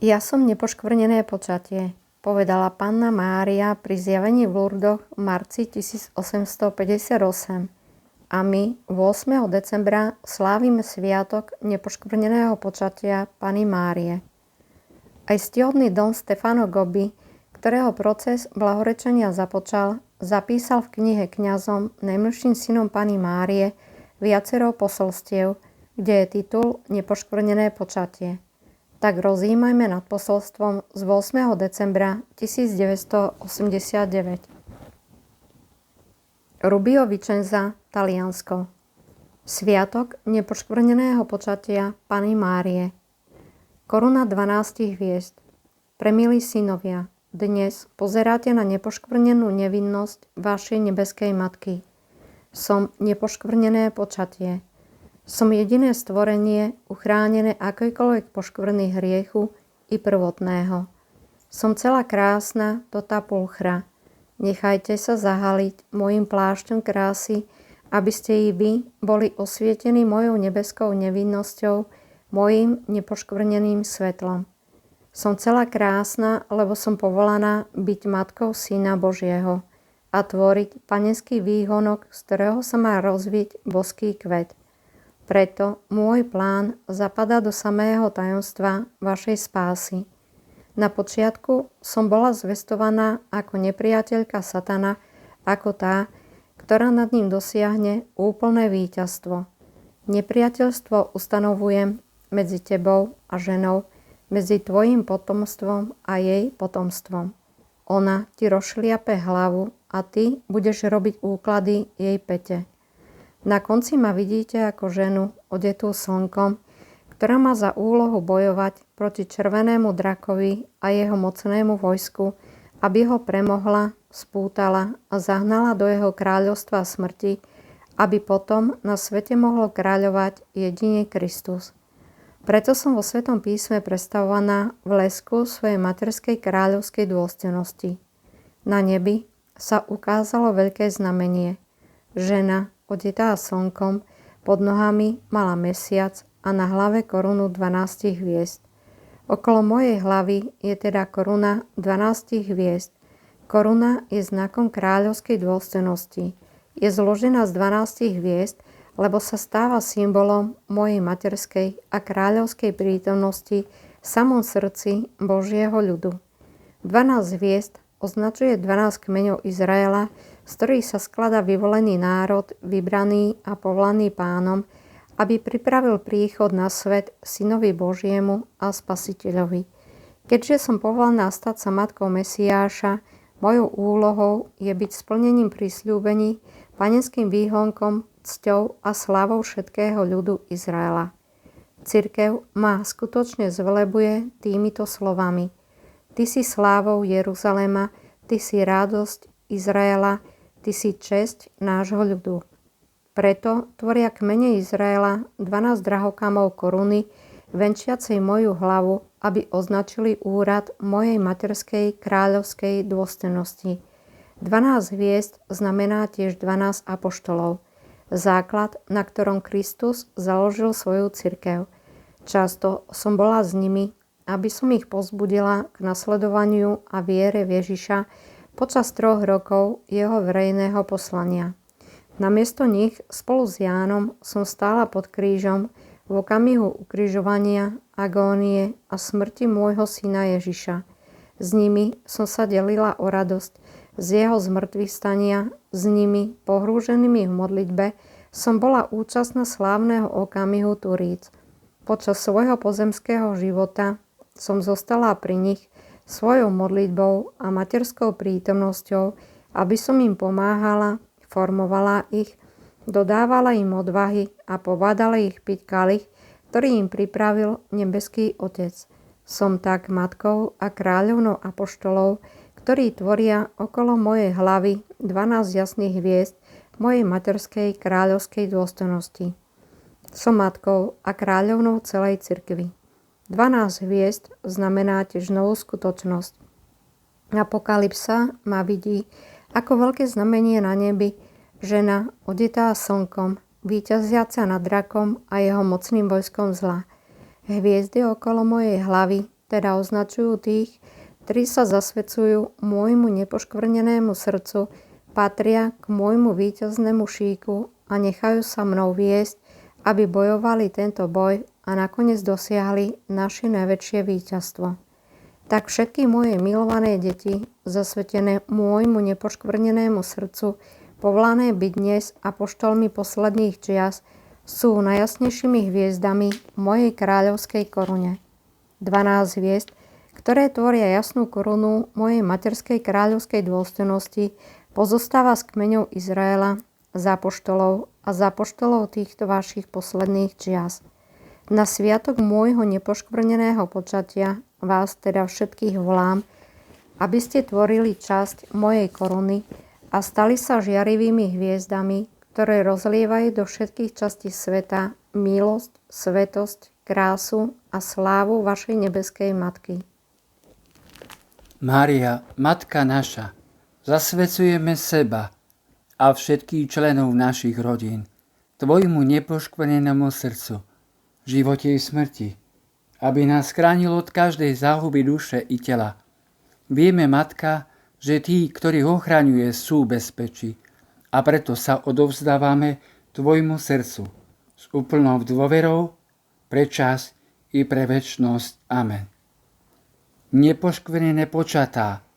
Ja som nepoškvrnené počatie, povedala Panna Mária pri zjavení v Lurdoch v marci 1858 a my 8. decembra slávime sviatok nepoškvrneného počatia Panny Márie. Aj ctihodný Don Stefano Gobbi, ktorého proces blahorečenia započal, zapísal v knihe kňazom najmladším synom Panny Márie viacero posolstiev, kde je titul Nepoškvrnené počatie. Tak rozjímajme nad posolstvom z 8. decembra 1989. Rubio Vicenza, Taliansko. Sviatok nepoškvrneného počatia Panny Márie. Koruna 12 hviezd. Premilí synovia, dnes pozeráte na nepoškvrnenú nevinnosť vašej nebeskej matky. Som nepoškvrnené počatie. Som jediné stvorenie, uchránené akýkoľvek poškvrny hriechu i prvotného. Som celá krásna do tá pulchra. Nechajte sa zahaliť mojim plášťom krásy, aby ste i vy boli osvietení mojou nebeskou nevinnosťou, mojím nepoškvrneným svetlom. Som celá krásna, lebo som povolaná byť matkou Syna Božieho a tvoriť panenský výhonok, z ktorého sa má rozviť boský kvet. Preto môj plán zapadá do samého tajomstva vašej spásy. Na počiatku som bola zvestovaná ako nepriateľka satana, ako tá, ktorá nad ním dosiahne úplné víťazstvo. Nepriateľstvo ustanovujem medzi tebou a ženou, medzi tvojim potomstvom a jej potomstvom. Ona ti rozšliape hlavu a ty budeš robiť úklady jej pete. Na konci ma vidíte ako ženu odetú slnkom, ktorá má za úlohu bojovať proti červenému drakovi a jeho mocnému vojsku, aby ho premohla, spútala a zahnala do jeho kráľovstva smrti, aby potom na svete mohol kráľovať jedine Kristus. Preto som vo Svetom písme predstavovaná v lesku svojej materskej kráľovskej dôstojnosti. Na nebi sa ukázalo veľké znamenie. Žena, odetá slnkom, pod nohami mala mesiac a na hlave korunu 12 hviezd. Okolo mojej hlavy je teda koruna 12 hviezd. Koruna je znakom kráľovskej dôstojnosti. Je zložená z 12 hviezd, lebo sa stáva symbolom mojej materskej a kráľovskej prítomnosti v samom srdci Božieho ľudu. 12 hviezd označuje 12 kmeňov Izraela, z ktorých sa skladá vyvolený národ, vybraný a povolaný Pánom, aby pripravil príchod na svet Synovi Božiemu a Spasiteľovi. Keďže som povolaná stať sa matkou Mesiáša, mojou úlohou je byť splnením prisľúbení, panenským výhonkom, cťou a slávou všetkého ľudu Izraela. Cirkev ma skutočne zvelebuje týmito slovami. Ty si slávou Jeruzalema, ty si radosť Izraela, ty si česť nášho ľudu. Preto tvoria kmene Izraela 12 drahokamov koruny, venčiacej moju hlavu, aby označili úrad mojej materskej kráľovskej dôstojnosti. 12 hviezd znamená tiež 12 apoštolov, základ, na ktorom Kristus založil svoju cirkev. Často som bola s nimi, aby som ich povzbudila k nasledovaniu a viere v Ježiša počas 3 rokov jeho verejného poslania. Namiesto nich spolu s Jánom som stála pod krížom v okamihu ukrižovania, agónie a smrti môjho syna Ježiša. S nimi som sa delila o radosť z jeho zmŕtvychvstania, s nimi, pohrúženými v modlitbe, som bola účastná slávneho okamihu Turíc. Počas svojho pozemského života som zostala pri nich svojou modlitbou a materskou prítomnosťou, aby som im pomáhala, formovala ich, dodávala im odvahy a povádala ich piť kalich, ktorý im pripravil nebeský Otec. Som tak matkou a kráľovnou apoštolov, ktorí tvoria okolo mojej hlavy 12 jasných hviezd mojej materskej kráľovskej dôstojnosti. Som matkou a kráľovnou celej cirkvi. 12 hviezd znamená tiež novú skutočnosť. Apokalypsa ma vidí ako veľké znamenie na nebi, žena odetá slnkom, víťaziaca nad drakom a jeho mocným vojskom zla. Hviezdy okolo mojej hlavy, teda označujú tých, ktorí sa zasvedcujú môjmu nepoškvrnenému srdcu, patria k môjmu víťaznému šíku a nechajú sa mnou viesť, aby bojovali tento boj a nakoniec dosiahli naše najväčšie víťazstvo. Tak všetky moje milované deti, zasvetené môjmu nepoškvrnenému srdcu, povolané byť dnes apoštolmi posledných čias, sú najjasnejšími hviezdami mojej kráľovskej korune. 12 hviezd, ktoré tvoria jasnú korunu mojej materskej kráľovskej dôstojnosti, pozostáva z kmeňov Izraela, z apoštolov a z apoštolov týchto vašich posledných čias. Na sviatok môjho nepoškvrneného počatia vás teda všetkých volám, aby ste tvorili časť mojej koruny a stali sa žiarivými hviezdami, ktoré rozlievajú do všetkých častí sveta milosť, svetosť, krásu a slávu vašej nebeskej Matky. Mária, Matka naša, zasvecujeme seba a všetkých členov našich rodín Tvojmu nepoškvrnenému srdcu, v živote i smrti, aby nás chránil od každej záhuby duše i tela. Vieme, Matka, že tí, ktorí ho ochraňuje, sú bezpečí a preto sa odovzdávame Tvojmu srdcu s úplnou dôverou pre čas i pre večnosť. Amen. Nepoškvrnené počatá,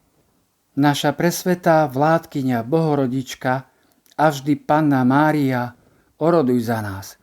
naša presvetá vládkyňa Bohorodička a vždy Panna Mária, oroduj za nás.